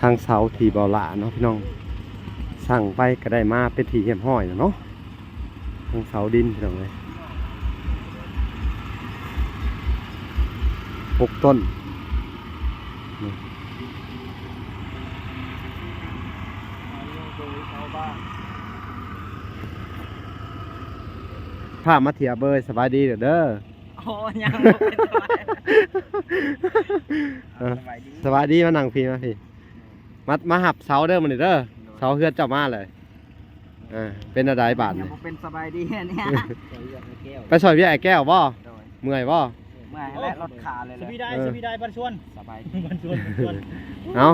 ทางเสาที่เบาละเนาะพี่น้องสั่งไปก็ได้มาเป็นที่เหี่ยมห้อยเนาะทางเสาดินพี่น้องเลย6 ต้นภาพมาเถียเบยสบายดีเด้อโอ้ยังบ่เป็นสบายดีสบายดีมานั่งพี่มาพี่มาหับเสาเด้อมันเด้อเสาเฮือนเจ้ามาเลยเป็นอะไรบาท ยังบ่เป็นสบายดีเนี่ยไปซอยพี่ไอ้แก้วบ่เมื่อยบ่เมื่อยและรถขาเลยสบีได้บันชวนสบายบันชวนเอา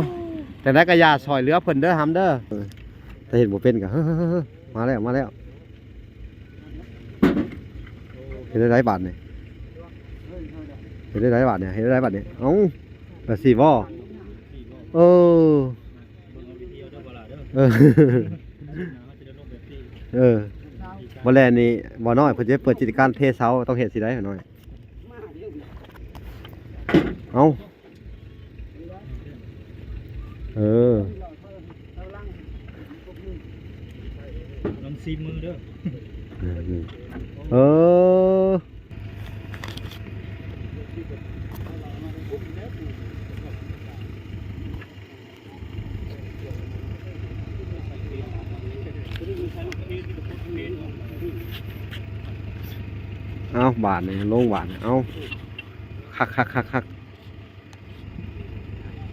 แต่ได้กระยาซอยเรือเพิ่นเด้อฮัมเด้อแต่เห็นบ่เป็นกะมาแล้วเห็นได้หลายบาทนี่เห็นได้หลายบาทเนี่ยเห็นได้หลายบาทเนี่ยเอ้าแต่สี่บ่บ่แลนี่บ่น้อยเพิ่นจะเปิดกิจการเทเสาต้องเฮ็ดสิได้น้อยเอ้าลองซีมือเด้อเอาบาทนี่ลงบาทเอาคัก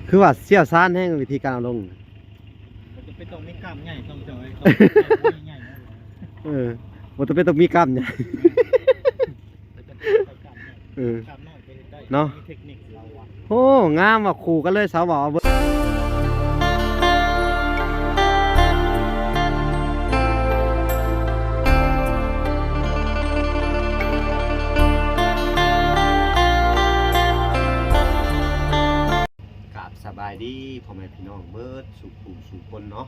คือว่าเสี่ยวซ่านแห้งวิธีการเอาลงจะไปตรงมีกล้ามใหญ่ต้องจอยใหญ่บ่ต้องเป็นต้องมีกล้ามใหญ่เนาะโอ้งามว่ะคู่กันเลยสาวบ่าวสบายดีพ่อแม่พี่น้องเบิดสู่ผู้สู่คนเนาะ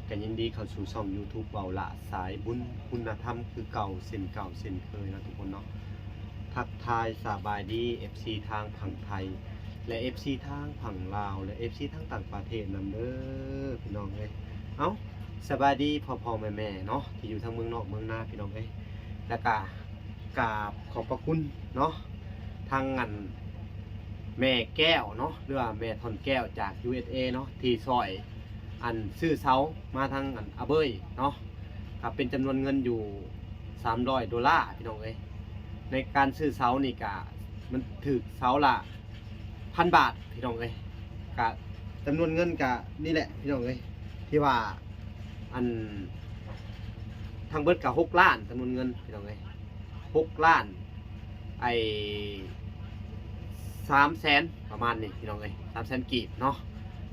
กันยินดีเข้าสู่ช่อง YouTube เบาละสายบุญคุณธรรมคือเก่าเส้นเคยนะทุกคนเนาะทักทายสบายดี FC ทางฝั่งไทยและ FC ทางฝั่งลาวและ FC ทางต่างประเทศนำเด้อพี่น้องเอ้ยเอ้าสบายดีพ่อแม่เนาะที่อยู่ทางเมืองนอกเมืองนาพี่น้องเอ้ยแล้วก็กราบขอบพระคุณเนาะทางงานแม่แก้วเนาะหรือว่าแม่ทอนแก้วจาก USA เนาะที่ซอยอันซื้อเสามาทางอันอาเบยเนาะครับเป็นจำนวนเงินอยู่$300พี่น้องเอ้ยในการซื้อเสานี่กะมันถึกเสาละ1,000 บาทพี่น้องเอ้ยกะจำนวนเงินกะนี่แหละพี่น้องเอ้ยที่ว่าอันทางเบิดกะ6 ล้านจำนวนเงินพี่น้องเอ้ย6 ล้าน300,000ประมาณนี้พี่น้องเอ้ย300,000 กีบเนาะ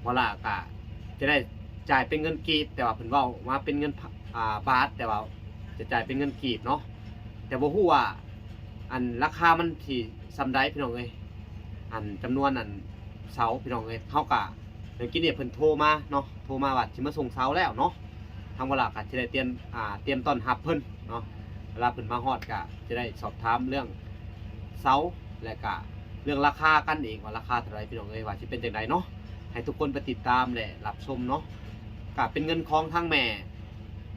เวลากะจะได้จ่ายเป็นเงินกีบแต่ว่าเพิ่นเว้ามาเป็นเงินบาทแต่ว่าจะจ่ายเป็นเงินกีบเนาะแต่บ่ฮู้ว่าอันราคามันที่ซำใดพี่น้องเอ้ยอันจำนวนอันเสาพี่น้องเอ้ยเฮากะเมื่อกี้เนี่ยเพิ่นโทรมาเนาะโทรมาว่าสิมาส่งเสาแล้วเนาะทางเวลากะสิได้เตรียมต้อนรับเพิ่นเนาะเวลาเพิ่นมาฮอดกะจะได้สอบถามเรื่องเสาและกะเรื่องราคากันเองว่าราคาเท่าไรพี่น้องเอ้ยว่าสิเป็นจังไดเนาะให้ทุกคนไปติดตามและรับชมเนาะกะเป็นเงินของทางแม่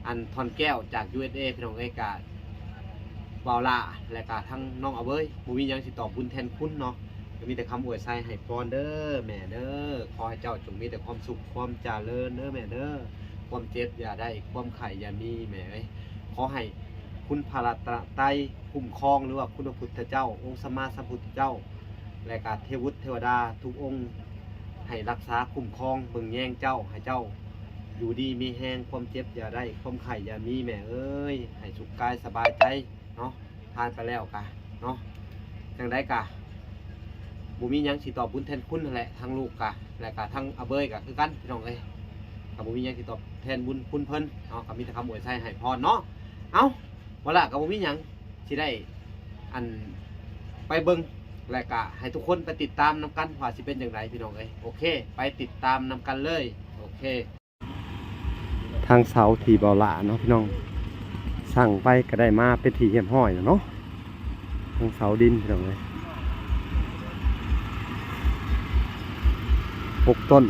อันทอนแก้วจาก USA พี่น้องเอ้ยกะวาวลาและกะทั้งน้องเอาเว้ยบ่มีหยังสิตอบบุญแทนคุณเนาะก็มีแต่คำอวยไส้ให้พรเด้อแม่เด้อขอให้เจ้าจงมีแต่ความสุขความเจริญเด้อแม่เด้อความเจ็บอย่าได้ความไข้อย่ามีแม่เอ้ยขอให้คุณพระรัตนตรัยคุ้มครองหรือว่าคุณพระพุทธเจ้าองค์สัมมาสัมพุทธเจ้าและก็เทวดาทุกองค์ให้รักษาคุ้มครองเบิ่งแย่งเจ้าให้เจ้าอยู่ดีมีแห้งความเจ็บอย่าได้ความไข้อย่ามีแม่เอ้ยให้สุขกายสบายใจเนาะทานไปแล้วกะเนาะจังได้กะบ่มีหยังสิตอบบุญแทนคุณนั่นแหละทั้งลูกกะและกะทั้งอาเบยกะคือกันพี่น้องเอ้ยก็บ่มีหยังสิตอบแทนบุญคุณเพิ่นเนาะก็มีแต่คำอวยไส้ให้พรเนาะเอ้าว่าล่ะก็บ่มีหยังสิได้อันไปเบิ่งและก็ให้ทุกคนไปติดตามนำกันว่าสิเป็นอย่างไรพี่น้องเอ้ยโอเคไปติดตามนำกันเลยโอเคทางเสาที่เบาละเนาะพี่น้องสั่งไปก็ได้มาเป็นที่เหี่ยมห้อยเนาะทางเสาดินพี่น้องเอ้ย6 ต้น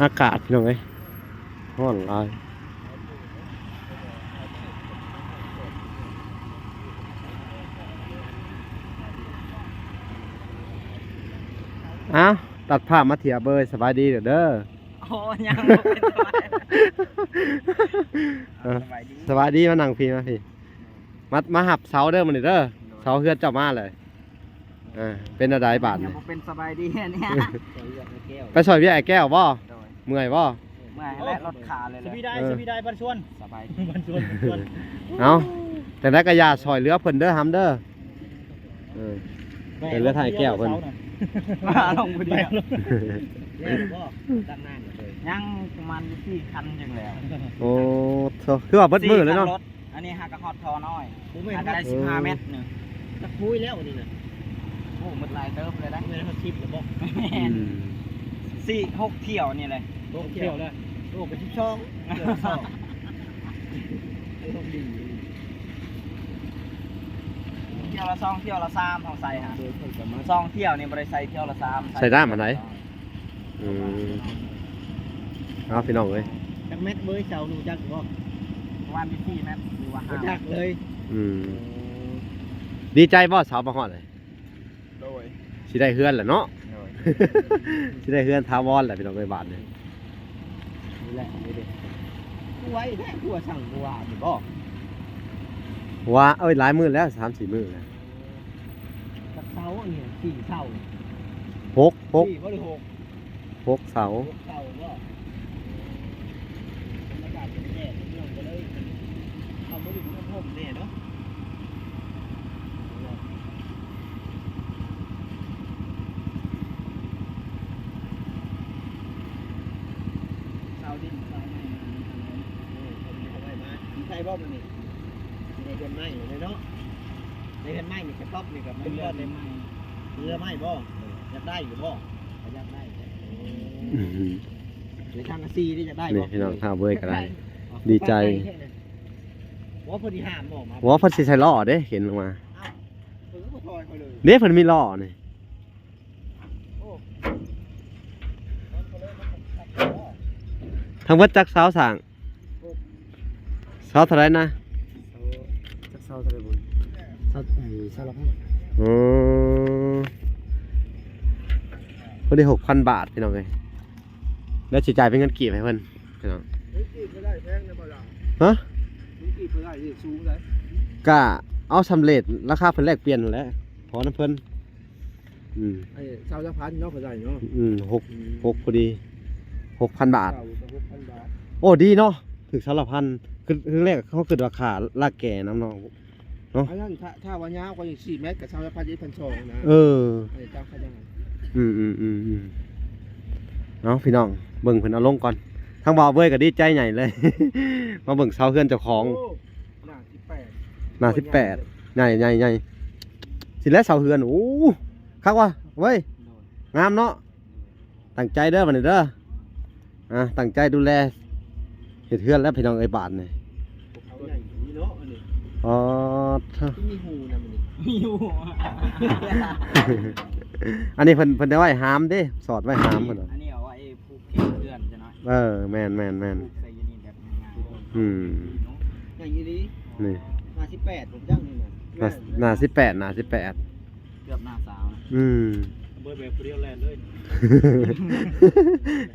อากาศพี่น้องเอ้ยร้อนหลายอ้าวตัดภาพมาเถียเบยสบายดีเด้อ โอ้ยังบ่เป็นสบาย สบายดี สบายดีมานั่งพี่มาพี่มาหับเสาเด้อมันนี่เด้อเสาเฮือนเจ้ามาเลยเป็นอะไรบาท ยั เนี่ ง ย บ่เป็นสบายดีเนี่ย ไปซอยพี่ไอ้แก้วบ่ โดย เมื่อยบ่ เมื่อยและรถขาเลย สวีได้สวีได้บันชวน สบาย บันชวนบันชวน เอาแต่ได้กระยาซอยเรือเพิ่นเด้อฮัมเด้อเป็นเรือไทยแก้วเพิ่น มาลงไปเดียว แล้วก็ด้านหน้าหมดเลย ยังประมาณ4คันจังแล้ว โอ้โธ่คือว่าเบิดมือเลยเนาะ 4คัรถอันนี้หากระฮอดทอน้อย ผมไม่ อาจ ได้ จะได้15 เมตรหนึง ตะคุยแล้วนี่นะ โอ้หมดหลายเติบเลยนะ ไม่ได้เขาชิปหรือบอก 4-6 เที่ยวนี่เลย โอ้เที่ยวเลยโอ้ไปชิปช่องเที่ยวช่องต้องดี เที่ยวละ2เที่ยวละ3ของใส่ฮะ โดยคนกับมา 2เที่ยวนี่บ่ได้ใส่เที่ยวละ3 ใส่ด้ามอันไหนเอาพี่น้องเอ้ย จักเม็ดเบยเสาหนูจักบอก ประมาณ4เมตรหรือว่า บ่ 5 จักเลย ดีใจบ่สาวมาฮอดเลย โดย สิได้เฮือนแหละเนาะ โดย สิได้เฮือนทาวอนแหละพี่น้องเอ้ยบาทเนี่ย นี่แหละนี่เด็กกูไว้แท้กูว่าสั่งกูว่าหรือบอก ว่าเอ้ยหลายมื้อแล้ว3-4 มื้อแล้ว จักเสาอันนี้4เสา 6 4บ่ได้6 6เสา เสาก็บรรยากาศเป็นแย่เรื่องก็เลยเอาบ่ได้มาท่มแน่เนาะเสาดินเสาไม้ใช่บ่มันนี่ในเดือนไม้เลยเนาะในเดือนไม้นี่กระต๊อบนี่กับ เป็นเรือได้ไหม เรือไม้บ่อยากได้อยู่บ่อยากได้หรือทางซีนี่จะได้ นี่ บ่ พี่น้องทาวเบยก็ได้ ดีใจ ว่าพอดีห้ามบ่มา ว่าเพิ่นสิใช้ล้อเด้เห็นลงมา เพิ่นก็ถอยเขาเลย เด้เพิ่นมีล้อนี่ โอ้ ทั้งเบิดจักเสาสร้างเสาเท่าไหร่นะ จักเศร้าทะเลบุญเศร้าเศร้าละพัน อ๋อเพิ่นได้ 6,000 บาทพี่น้องเอ้ยแล้วสิจ่ายเป็นเงินกีบให้เพิ่นพี่น้อง กีบไปได้แพงนะบ่ล่ะ ฮะ กีบไปได้สูงเลย ก็เอาสำเร็จราคาเพิ่นแลกเปลี่ยนนั่นแหล้วขอน้ำเพิ่นไอ้เศร้าละพันเนาะพอได้เนาะ 6พอดี 6,000 บาท เศร้า6,000 บาท โอ้ดีเนาะถึงสารพันคือแรกเขาเกิดราคาลากแก่น้ำน้อง อันนั้นถ้าว่ายาวกว่า4เมตรกับเศร้าละพัน1,200นะ เออ ไอ้เจ้าขยัน เอาพี่น้องเบิ่งเพิ่นเอาลงก่อนทั้งบ่าวเบ้ยก็ดีใจใหญ่เลย มาเบิ่งเสาเฮือนเจ้าของ หน้า18 หน้า18ใหญ่สิแล้วเสาเฮือนโอ้คักว่ะเว้ยงามเนาะตั้งใจเด้อบัดนี้เด้อตั้งใจดูแลเฮ็ดเฮือนแล้วพี่น้องเอ้ยบาทนี่ เขาใหญ่นี่เนาะอันนี้ อ๋อ ที่มีหูนะมันนี่ มีอยู่ อันนี้เพิ่นได้ไว้หามเด้สอดไว้หามเพิ่น อันนี้เอาไว้ผูกเข็มเดือนจะน้อย แม่น ผูกใส่ยูนิตแบบง่ายๆ อย่างนี้ดิ นี่ หน้า18ผมย่างนี่นะ หน้า18 เกือบหน้าสาวนะ เบอร์แบบเรียวแลนเลย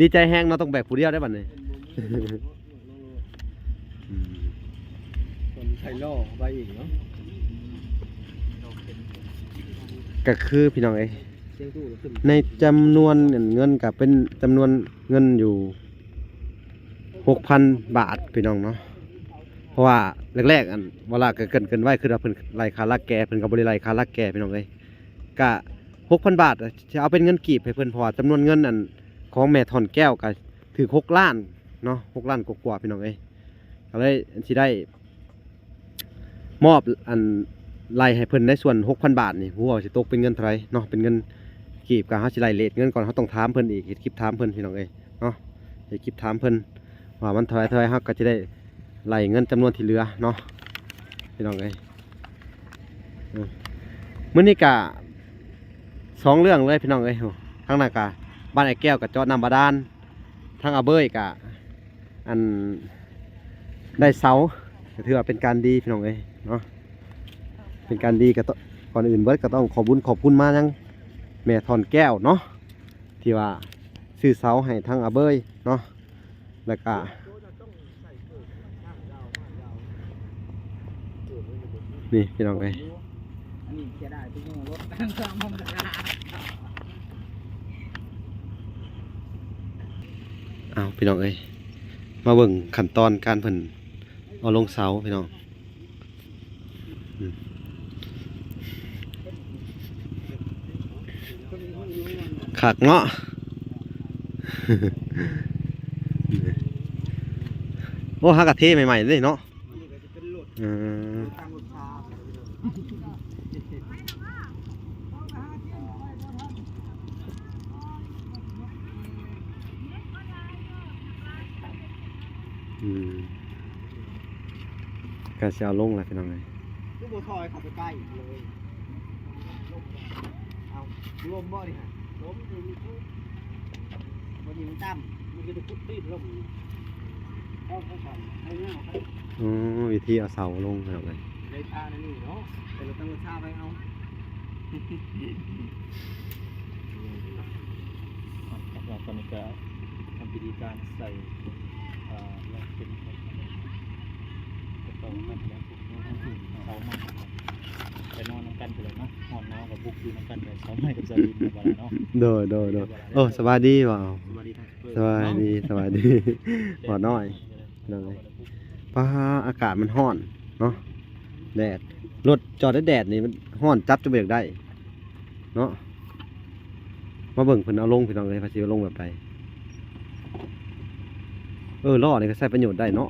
ดีใจแฮงเนาะต้องแบกผู้เดียวได้บัดนี้ คนไทยล่อไปอีกเนาะ ก็คือพี่น้องเอ้ย เสียงตู้ขึ้น ในจำนวนเงินก็เป็นจำนวนเงินอยู่ 6,000 บาทพี่น้องเนาะเพราะว่าแรกๆอันเวลาเกินไว้คือว่าเพิ่นไล่ค่าลักแก่เพิ่นก็บ่ได้ไล่ค่าลักแก่พี่น้องเอ้ยก็ 6,000 บาทจะเอาเป็นเงินกีบให้เพิ่นเพราะว่าจำนวนเงินอันของแม่ถอนแก้วก็ถือ6 ล้านเนาะ6 ล้านกว่าๆพี่น้องเอ้ยก็เลยสิได้มอบอันไล่ให้เพิ่นในส่วน 6,000 บาทนี่ฮู้ว่าสิตกเป็นเงินเท่าไหร่เนาะเป็นเงินกีบก็เฮาสิไล่เรทเงินก่อนเฮาต้องถามเพิ่นอีกเฮ็ดคลิปถามเพิ่นพี่น้องเอ้ยเนาะเฮ็ดคลิปถามเพิ่นว่ามันเท่าไหร่เฮาก็สิได้ไล่เงินจำนวนที่เหลือเนาะพี่น้องเอ้ยมื้อนี้ก็2 เรื่องเลยพี่น้องเอ้ยทางหน้ากาบ้านไอ้แก้วกับจอดน้ำบาดาล ทางอาเบยกะอันได้เสาก็ถือว่าเป็นการดีพี่น้องเอ้ยเนาะเป็นการดีก็ต้องก่อนอื่นเบิดก็ต้องขอบคุณมายังแม่ทอนแก้วเนาะที่ว่าซื้อเสาให้ทางอาเบยเนาะแล้วก็นี่พี่น้องเอ้ย อันนี้เสียดายที่ยังรถตั้งสามห้องกระดาษ เอาพี่น้องเอ้ยมาเบิ่งขั้นตอนการเพิ่นเอาลงเสาพี่น้องขากเงาะ โอ้ฮักกะเทใหม่ๆเลยเนาะ นี่ก็จะเป็นรถ อืม ทางรถชา ก็จะเอาลงแล้วพี่น้องเอ้ย ลูกบัวทอยขับไปใกล้เลยเอาลมบ่ดิฮะลมดูมีทุกวันนี้มันตั้มมันจะได้พุทธีลมเอาเข้าก่อนให้เงาครับ อ๋อวิธีเอาเสาลงพี่น้องเอ้ย ในท่านั่นนี่เนาะแต่เราต้องรถชาไปเอา ครับตอนนี้ก็ทำพิธีการใส่แล้วเป็นก็ต้องนั่นแหละเสาไม้ไปนอนน้ำกันไปเลยเนาะนอนน้ำกับบุกอยู่น้ำกันเลยเสาไม้กับสลิงในบ้านเนาะ โดยโอ้สบายดีเปล่า สวัสดีครับ สบายดีหอน้อยพี่น้องเอ้ยป้าอากาศมันร้อนเนาะแดดรถจอดได้แดดนี่มันร้อนจับจะเบิกได้เนาะมาเบิ่งเพิ่นเอาลงพี่น้องเอ้ยพาสิเอาลงแบบใดล้อนี่ก็ใช้ประโยชน์ได้เนาะ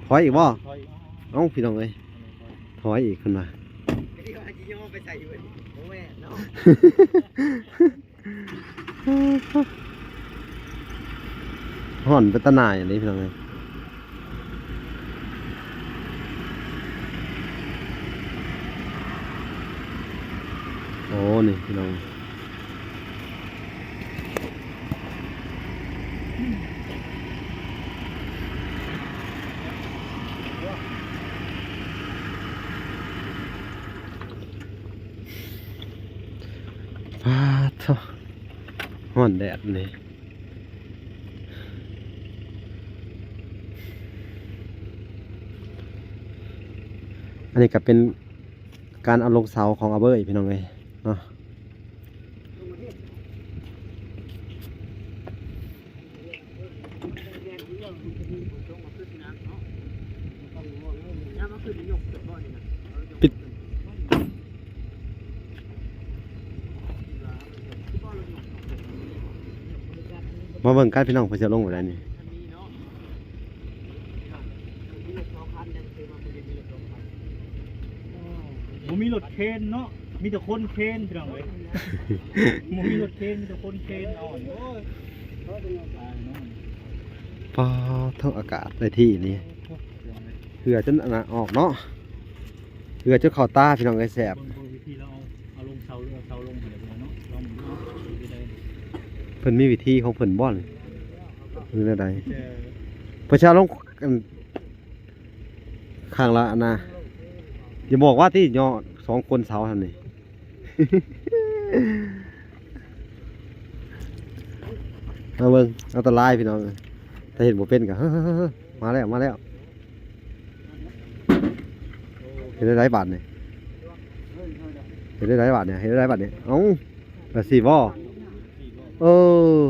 ถอยอีกบ่เอ้าพี่น้องเอ้ยถอยอีกขึ้นมา ไอ้ที่ว่าจีโยไปใส่อยู่นี่โอ้แม่เนาะ ห่อนเป็นตะนายอย่างนี้พี่น้องเอ้ยโอ้นี่พี่น้องว้าท้อห่อนแดดนี่อันนี้ก็เป็นการเอาลงเสาของอาเบยพี่น้องเลยเนาะปิดมาเบิ่งการพี่น้องเพื่อจะลงอะไรนี่ บ่มีรถเคนเนาะมีแต่คนเคนพี่น้องเว้ยบ่มีรถเคนมีแต่คนเคนเอาโอ้ย พอเท่าอากาศในที่นี้เหือจนอันน่ะออกเนาะเหือจนเข่าตาพี่น้องไอ้แสบ เบิ่งวิธีเราเอาลงเสาเอาเสาลงให้ได้เนาะลองดูวิธีใด เพิ่นมีวิธีของเพิ่นบ่อนหรืออะไร แต่ เพิ่นจะเอาลงกันข้างละอันน่ะอย่าบอกว่าที่ย่อ2คนเสาทำนี่ เอาเบิ่งเอาตะลายพี่น้องถ้าเห็นบ่เป็นก็ มาแล้วเห็นได้หลายบาทนี่เห็นได้หลายบาทเนี่ยเห็นได้หลายบาทเนี่ยเอ้าแต่สิบ่เออ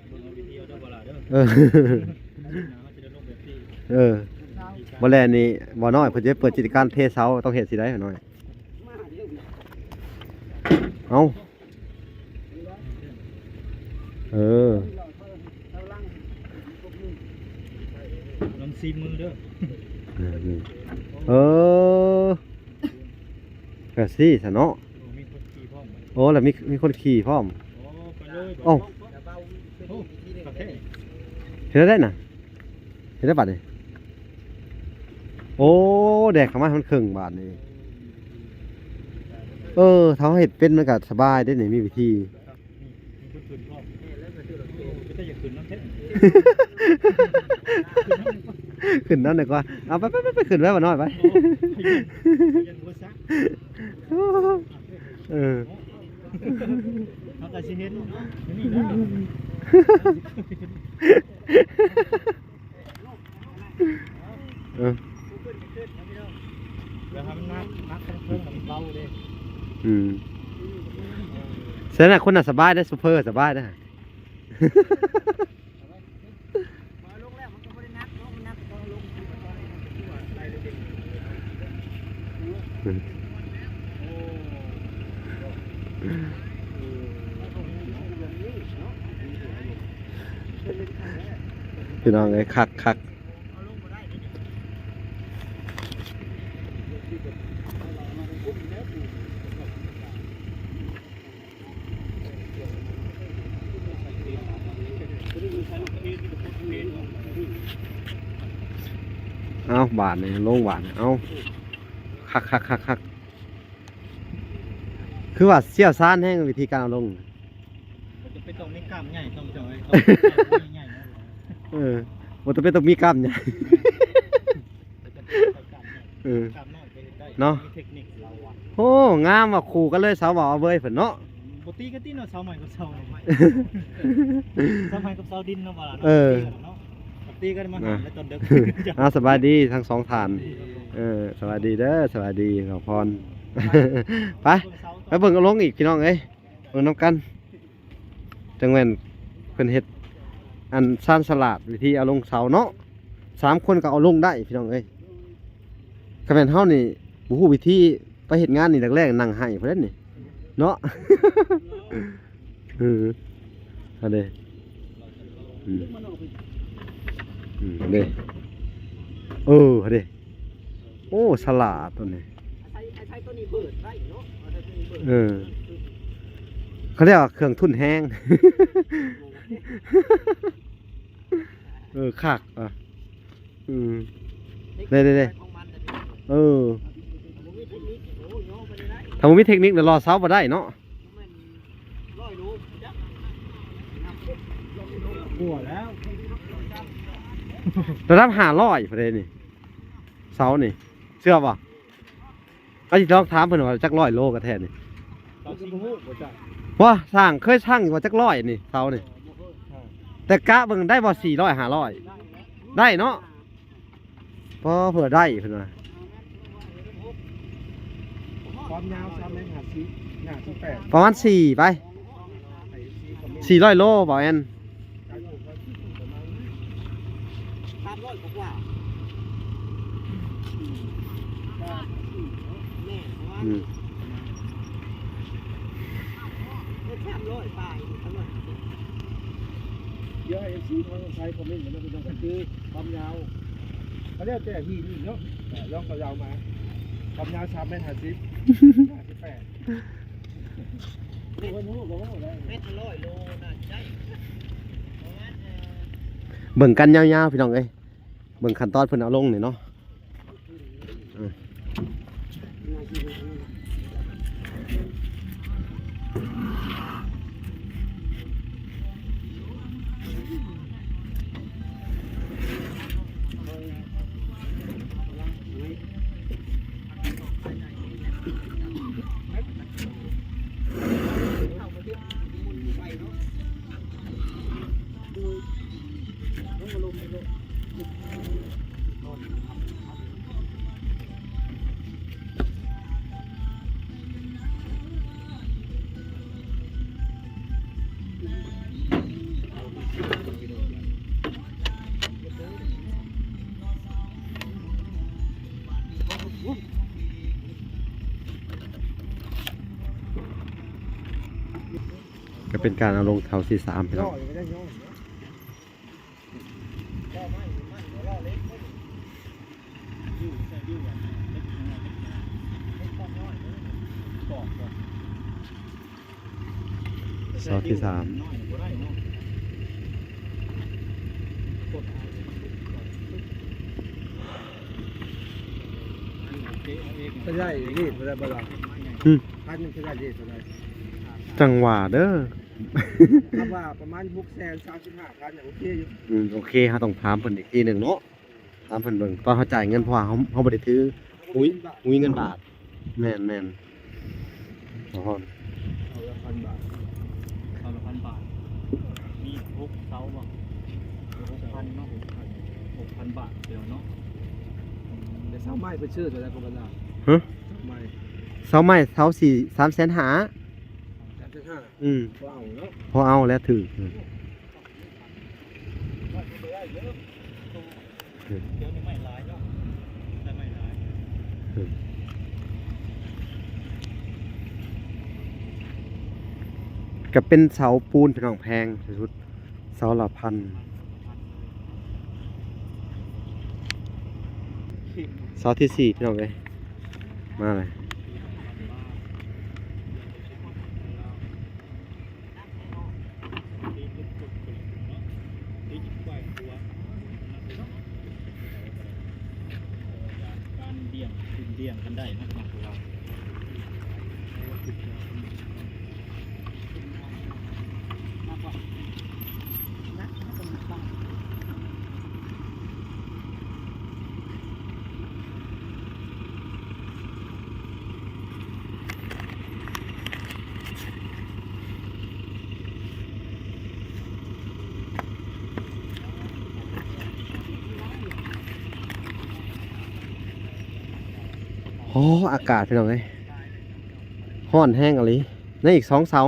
เบิ่งวิธีเอาเด้อบ่ล่ะเด้อ เออ จะได้ลงแบบที่ บ่แลนี่บ่น้อยเพิ่นจะเปิดกิจการเทเสาต้องเฮ็ดสิได้บ่น้อยเอ้าเออ ลองซีมือเด้อ เออก็สิซะเนาะ มีคนขี่พร้อม โอ้แล้วมีคนขี่พร้อม โอ้ไปเลย โอ้ โอ้โอเค เห็นได้น่ะเห็นได้บาทนี่โอ้แดกเข้ามามันครึ่งบาทนี่ถ้าเฮ็ดเป็นมันก็สบายได้นี่มีวิธี มีคนขึ้นพร้อมจะ ขึ้นน้ำเท็ด ขึ้นนั่นดีกว่าเอาไปขึ้นไว้บ่น้อยไป ยังบ่ซัก เออ เขาก็สิเห็นนี่นะเออ แล้วทำนักเครื่องมันเบาเด้ เสร็จแล้วคนน่ะสบายได้ซูเปอร์สบายได้ มาลงแล้วมันก็ไม่ได้นักเนาะมันนักตอนลงที่มันตอนที่ว่าไล่เด็กพี่น้องไอ้คักเอาบาทนี่ลงบาทเอาคักคือว่าเสี่ยวซ่านแห้งวิธีการเอาลง มันจะไปต้องมีกล้ามใหญ่ต้องจอยต้องใหญ่นะ มันต้องมีกล้ามใหญ่ กล้ามน้อยไปได้มีเทคนิคเราอ่ะ โอ้งามว่ะขู่กันเลยสาวบอกเอาเว้ยเพิ่นเนาะ ปกติก็ตีเนาะเสาใหม่กับเสาใหม่เสาใหม่กับเสาดินเนาะบ่ล่ะเนาะตีกันมาหาในตอนดึก สบายดีทั้งสองฐานสวัสดีเด้อสวัสดีขอพรไปเบิ่งเอาลงอีกพี่น้องเอ้ยเบิ่งน้ำกันจังแม่นเพิ่นเฮ็ดอันซ่านสลัดวิธีเอาลงเสาเนาะ3คนก็เอาลงได้พี่น้องเอ้ยก็แม่นเฮานี่บ่ฮู้วิธีไปเฮ็ดงานนี่แรกๆนั่งให้เพิ่นนี่เนาะเอาเด้เอาเด้เอาเด้โอ้สลัดตัวนี้ใช้ตัวนี้เบิดได้เนาะใช้ตัวนี้เบิดเขาเรียกว่าเครื่องทุนแห้ง คักอ่ะได้ถ้ามันมีเทคนิคเดี๋ยวรอเซาบ่ได้เนาะ หัวแล้ว ระดับ500ประเด็นนี่เสานี่เชื่อป่ะก็จะต้องถามเพิ่นว่าจัก100 โลกระแทนนี่ว่าสร้างเคยสร้างว่าจัก100นี่เสานี่แต่กะเบิ่งได้บ่400 500ได้เนาะพอเผื่อได้เพิ่นว่า ความยาว3 เมตร 50 ประมาณ4ไป400 โลบ่แอน 300กว่าแม่ว่า300ไปทั้งหมดเดี๋ยวให้ซีเขาใช้คอมเมนต์เหมือนกันเป็นคือความยาวเขาเรียกแต่ที่นี่เนาะลองเขายาวมาความยาว3 เมตร 50 58เมตร100 โลน่าจะได้เบิ่งกันยาวๆพี่น้องเอ้ยเบิ่งขั้นตอนเพิ่นเอาลงนี่เนาะก็เป็นการเอาลงแถว43พี่น้องเสาที่3ไม่ได้รีบไม่ได้บลาพันนึงไม่ได้รีบไม่ได้จังหวะเด้อ คำว่าประมาณ635,000อย่างโอเคอยู่ โอเคเฮาต้องถามเพิ่นอีกทีหนึงเนาะถามเพิ่นเบิ่งตอนเฮาจ่ายเงินเพราะว่าเฮาบ่ได้ถืออุ้ยเงินบาทแม่นอ๋อ เอาละ1,000 บาท เสาละ1,000 บาทมี6เสาบ่6,000เนาะ6,000 บาทเดียวเนาะ แต่เสาไม้เพิ่นชื่อตัวใดก็บ่ได้ ฮะ ไม้ เสาไม้เสา4 3,500,000 3,500 อืม บ่เอาเนาะ พอเอาแล้วถือ เดี๋ยวนี้ไม่หลายเนาะได้ไม่หลาย ก็เป็นเสาปูนพี่น้องแพงสุดเสาละพันเสาที่4พี่น้องเอ้ยมาเลย การเดี่ยงกันได้นะของเรา โอ้อากาศพี่น้องเอ้ยร้อนแห้งอะไรในอีก2 เสา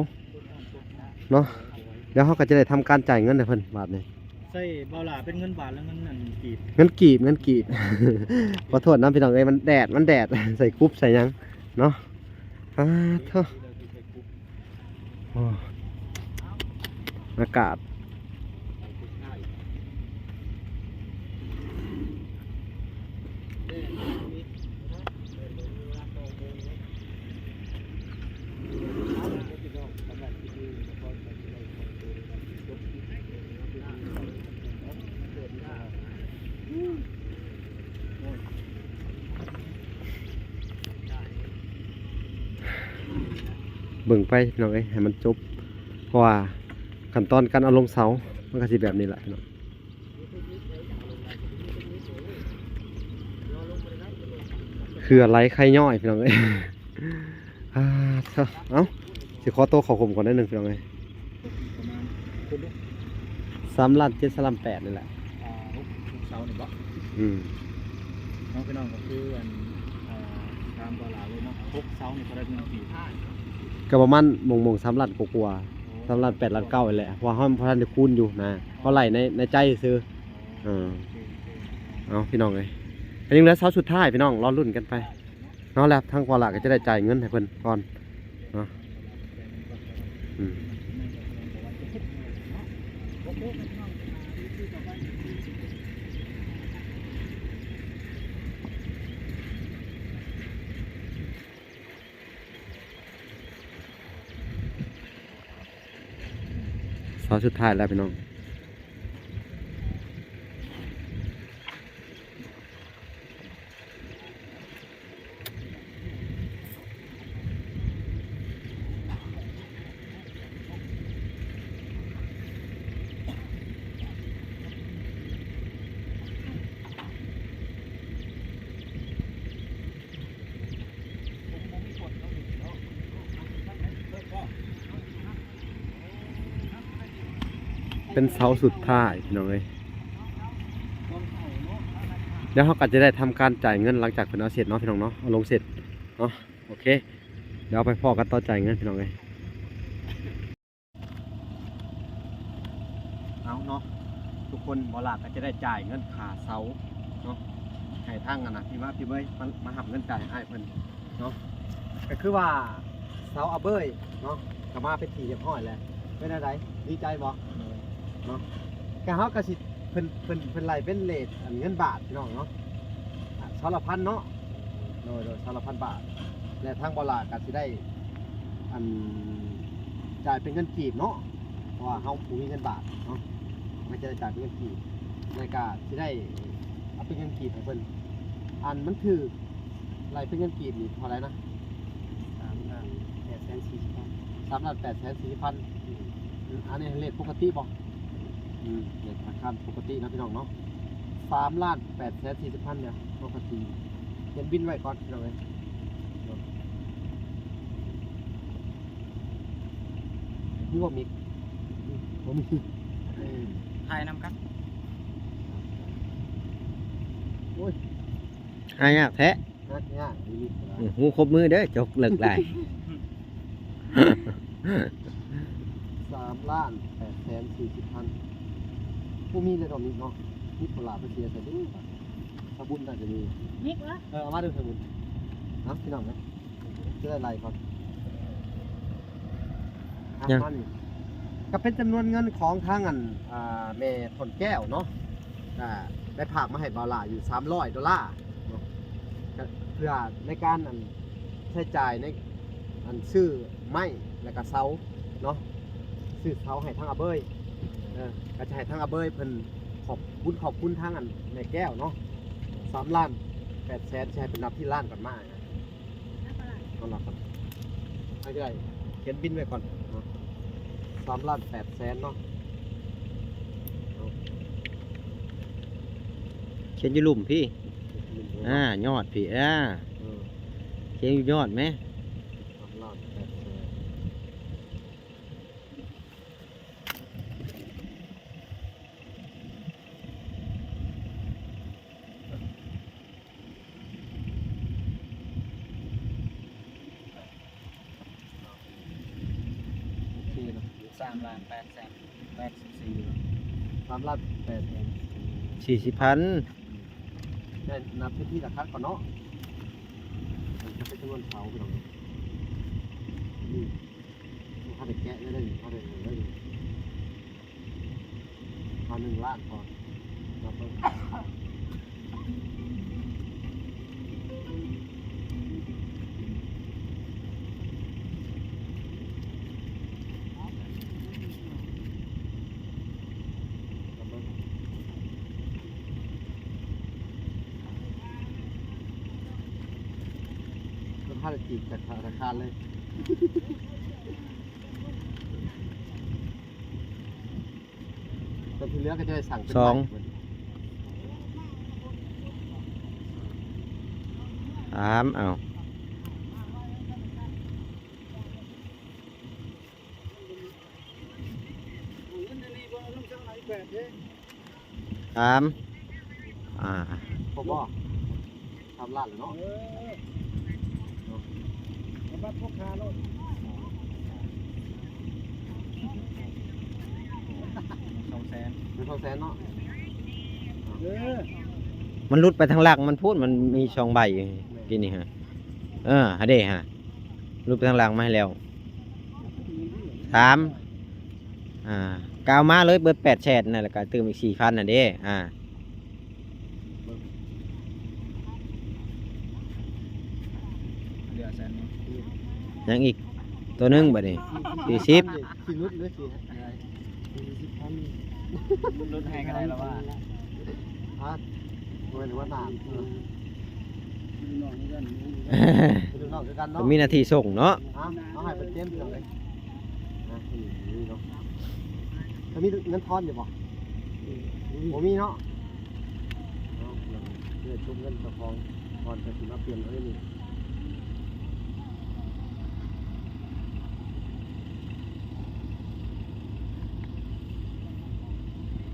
เนาะเดี๋ยวเขาก็จะได้ทำการจ่ายเงินให้เพิ่นบาทนี้ ใส่เบาหลาเป็นเงินบาทแล้วเงินนั่นกีบ เงินกีบ ขอโทษนะพี่น้องเอ้ยมันแดด ใส่กรุ๊ปใส่หยังเนาะเท่าโอ้อากาศเบิ่งไปพี่น้องเอ้ยให้มันจบเพราะว่าขั้นตอนการเอาลงเสามันก็สิแบบนี้แหละพี่น้องคืออะไรใครย่อยพี่น้องเอ้ยเอ้าสิขอตัวขอผมก่อนได้หนึ่งพี่น้องเอ้ย ประมาณคุณลูก 3 ล้าน 7 ล้าน 8นี่แหละ 6เสาเนี่ยบ่ น้องพี่น้องก็คืออันตามเบาหลาเลยเนาะ6เสาเนี่ยก็ได้เงินกีบ ก็ประมาณมง3 ล้านกว่าๆ3 ล้าน 8 ล้าน 9นี่แหละเพราะว่าเฮาบ่ทันได้คูณอยู่นะเขาไล่ในใจซื่อเอาพี่น้องเอ้ยอันนี้เหลือเสาสุดท้ายพี่น้องรอลุ้นกันไปเนาะแล้วทางพอละก็จะได้จ่ายเงินให้เพิ่นก่อนเนาะเสาสุดท้ายแล้วพี่น้องเป็นเสาสุดท้ายพี่น้องเอ้ยเดี๋ยวเขาก็จะได้ทำการจ่ายเงินหลังจากเพิ่นเอาเสร็จเนาะพี่น้องเนาะเอาลงเสร็จเนาะโอเคเดี๋ยวเอาไปพอกันต่อจ่ายเงินพี่น้องเอ้ยเอาเนาะทุกคนบอลาก็จะได้จ่ายเงินค่าเสาเนาะให้ทางกันนะพี่ว่าพี่เบ้ยมาหับเงินจ่ายให้เพิ่นเนาะก็คือว่าเสาอาเบ้ยเนาะก็มาเป็นทีเรียบร้อยแล้วเป็นอะไรดีใจบ่เนาะก็เฮาก็สิเพิ่นไล่เป็นเรทอันเงินบาทพี่น้องเนาะเสาละพันเนาะโดยเสาละ1,000 บาทและทางบอลาก็สิได้อันจ่ายเป็นเงินกีบเนาะเพราะว่าเฮาบ่มีเงินบาทเนาะมันจะได้จ่ายเป็นเงินกีบในการสิได้เอาเป็นเงินกีบให้เพิ่นอันมันถือไล่เป็นเงินกีบนี่เท่าไหร่นะ3,840,000 อันนี้เลทปกติบ่เลทธนาคารปกตินะพี่น้องเนาะ3,840,000เนี่ยปกติเขียนบินไว้ก่อนพี่น้องเอ้ยนี่บ่มีบ่มี ถ่ายนำกัน โอ้ย หายากแท้ นักยากนี่มี หูครบมือเด้อจกเลิกได้ 3,840,000ผู้มีเลยดอกนี้เนาะนี่ปลาไปเสียแต่ดิสบุญน่าจะมี นิกวะ เอามาดูสบุญนะพี่น้องนะจะได้ไรก่อนมันก็เป็นจำนวนเงินของทางอันแม่ถนแก้วเนาะได้ผากมาให้บาลาอยู่$300เนาะเพื่อในการอันใช้จ่ายในอันซื้อไม้และก็เสาเนาะซื้อเสาให้ทางอาเบยก็จะให้ทางอาเบยเพิ่นขอบคุณทางอันแม่แก้วเนาะ3,800,000ใช้เป็นนับที่ล้านก่อนมาต้องรับก่อนให้ได้เขียนบินไว้ก่อน3,800,000เนาะ เขียนอยู่หลุมพี่ยอดพี่เขียนอยู่ยอดไหม 3,884,000 40,000 ได้นับพื้นที่ราคาก่อนเนาะจะเป็นจำนวนเสาไปหน่อยนี่ถ้าได้แกะได้ถ้าได้ได้1,000,000 ล้านก่อนนับไปถ้าจะจีบจากธนาคารเลยแต่ที่เหลือก็จะได้สั่งเป็น สอง ใบ 3เอา 3ผมบอก3 ล้านเลยเนาะ บัตรพกพาโลด เป็น200,000เนาะ มันรุดไปทางหลังมันพูดมันมีช่องใบกินนี่ฮะฮะเด้ฮะรุดไปทางหลังมาให้แล้ว3กาวมาเลยเบิด8แชทนั่นแหละก็ตื่มอีก 4,000น่ะเด้เหลือแสนนึง ยังอีกตัวหนึงบัดนี้40 สี่นุดหรือ40,000 ลดให้ก็ได้แล้วว่า หรือว่า3เป็นนอกด้วยกันเนาะ มีหน้าที่ส่งเนาะ เอาให้เป็นเต็มเลยนี่เนาะจะมีเงินทอนอยู่บ่ผมมีเนาะเพื่อชุบเงินเจ้าของทอนไปสิมาเปลี่ยนเอาได้นี่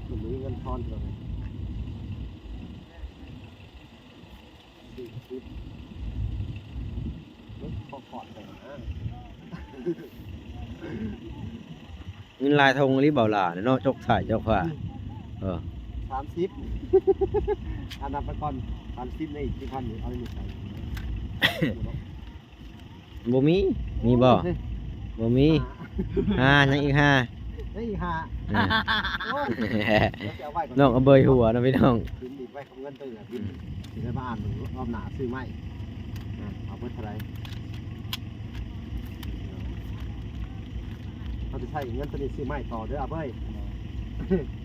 ผมมีเงินทอนอยู่เลยขอดเลยนะ เงินลายทงรีบเบาหลาเนาะจกถ่ายเจ้าค่ะ30อันนับไปก่อน30ในอีกที่พันเอาอยู่ใส่ บ่มีบ่มียังอีก5 นี่ฮะน้องเอาเบยหัวนะพี่น้อง บินดีไว้ของเงินตัวเหลือบินได้มาอ่านหนึ่งรอบหนาซื้อไหมเอาเพื่ออะไรเขาจะใช้เงินตัวนี้ซื้อไหมต่อเด้ออาเบ้ย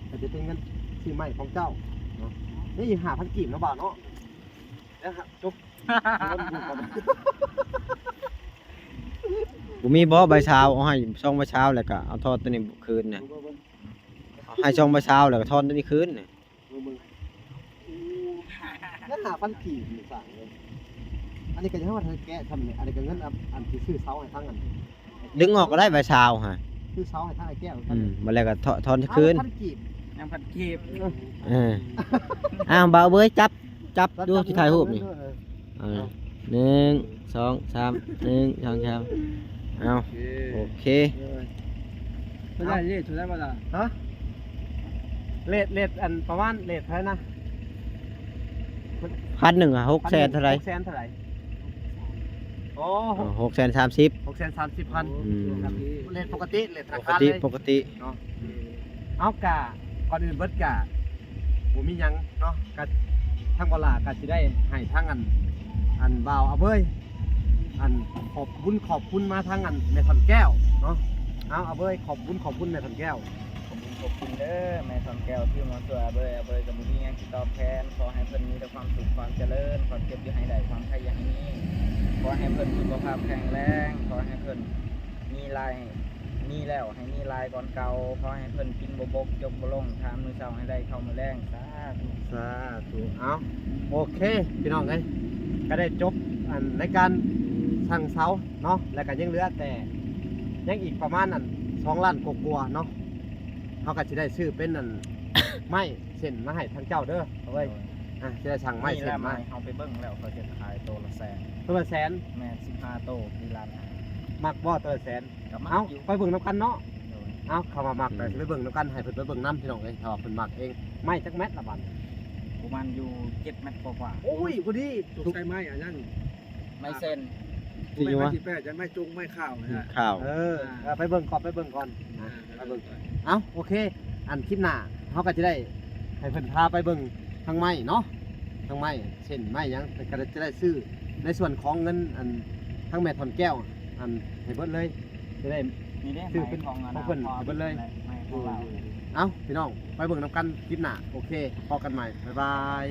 แต่จะเป็นเงินซื้อไหมของเจ้านี่5,000 กีบนะบ่าวเนาะแล้วจุ๊บเงินดูก่อน บ่มีบ่ใบเช้าเอาให้ช่องใบเช้าแล้วก็เอาทอดตัวนี้คืนน่ะเอาให้ช่องใบเช้าแล้วก็ทอดตัวนี้คืนน่ะ นั่นหาพันกี่อยู่สั่งเลยอันนี้ก็จะให้ว่าเธอแกะทำเนี่ยอันนี้ก็เงินอันที่ซื้อเสาให้ทั้งอัน ดึงออกก็ได้ใบเช้าฮะ ซื้อเสาให้ทั้งไอ้แก้วกัน บ่แล้วก็ทอดคืน พันกีบ ยังผัดเก็บ เอออ้าวบ่าวเบ้ยจับดูที่ถ่ายรูปนี่1 2 3 1 2 3เอาโอเค ไม่ได้ยี่ถูกได้ป่ะล่ะ ฮะเลทอันประมาณเลทเท่าไหร่นะ 1,000อ่ะ600,000เท่าไหร่ 600,000เท่าไหร่โอ้ 630 630,000 อืม เลทปกติเลทธ ป นาก คาร ติ เลย ปกติ เนาะเอากะก่อนอื่นเบิดกะบ่มีหยังเนาะกะทางบ่ล่ะกะสิได้ให้ทางอันบ่าวเอาเบ้ยอันขอบคุณมาทางอันแม่ทันแก้วเนาะเอาเบ้ยขอบคุณแม่ทันแก้ว ขอบคุณเด้อแม่ทองแก้วที่มาช่วยอาเบยกับบุญยังที่ตอบแทนขอให้เพิ่นมีแต่ความสุขความเจริญความเจ็บอย่าให้ได้ความไข้อย่าให้มีขอให้เพิ่นสุขภาพแข็งแรงขอให้เพิ่นมีรายมีแล้วให้มีรายก่อนเก่าขอให้เพิ่นกินบ่บกจกบ่ลงทามมื้อเช้าให้ได้เข้ามื้อแรงสาธุ สาธุเอาโอเคพี่น้องเอ้ยก็ได้จบอันในการสั่งเสาเนาะแล้วก็ยังเหลือแต่ยังอีกประมาณอัน2 ล้านกว่าๆเนาะเขาก็จะได้ซื้อเป็นอัน ไม้เส้นมาให้ทางเจ้าเด้อเอาไว้จะได้สั่งไม้ นี่ เส้ แห น ละ มา ไม้เฮาไปเบิ่งแล้วเขาจะขายโตละแสน ตัวละแสน แม่น15โตที่ร้านอาหาร มักบ่ตัวละแสน ก็มา เอา อยู่ ไปเบิ่งน้ำกันเนาะ โดย เอาเข้ามามักแต่สิไปเบิ่งน้ำกันให้เพิ่นไปเบิ่งน้ำพี่น้องเอ้ยถ้าว่าเพิ่นมักเองไม้จักแมตรละบัด ประมาณอยู่7เมตรกว่า โอ้ยพอดี ถูกใช้ไม้อันนั้น ๆไม่เส้น ที่อยู่วะ ที่แปดจะไม่จุงไม่ข้าวนะฮะ ข้าว ไปเบิ่งก่อนไปเบิ่งก่อนไปเบิ่งเอาโอเค อันคลิปหน้าเขาก็จะได้ให้เพิ่นพาไปเบิ่งทางไม้เนาะทางไม้เช่นไม้หยังก็จะได้ซื้อในส่วนของเงินอันทางแม่ทอนแก้วอันให้เบิดเลยจะได้ นี่เด้ ซื้อเป็น ไม้ของ ของเพิ่นเอาไปเลย ไม้ของเรา เอาพี่น้องไปเบิ่งน้ำกันคลิปหน้าโอเคพอกันใหม่บ๊ายบาย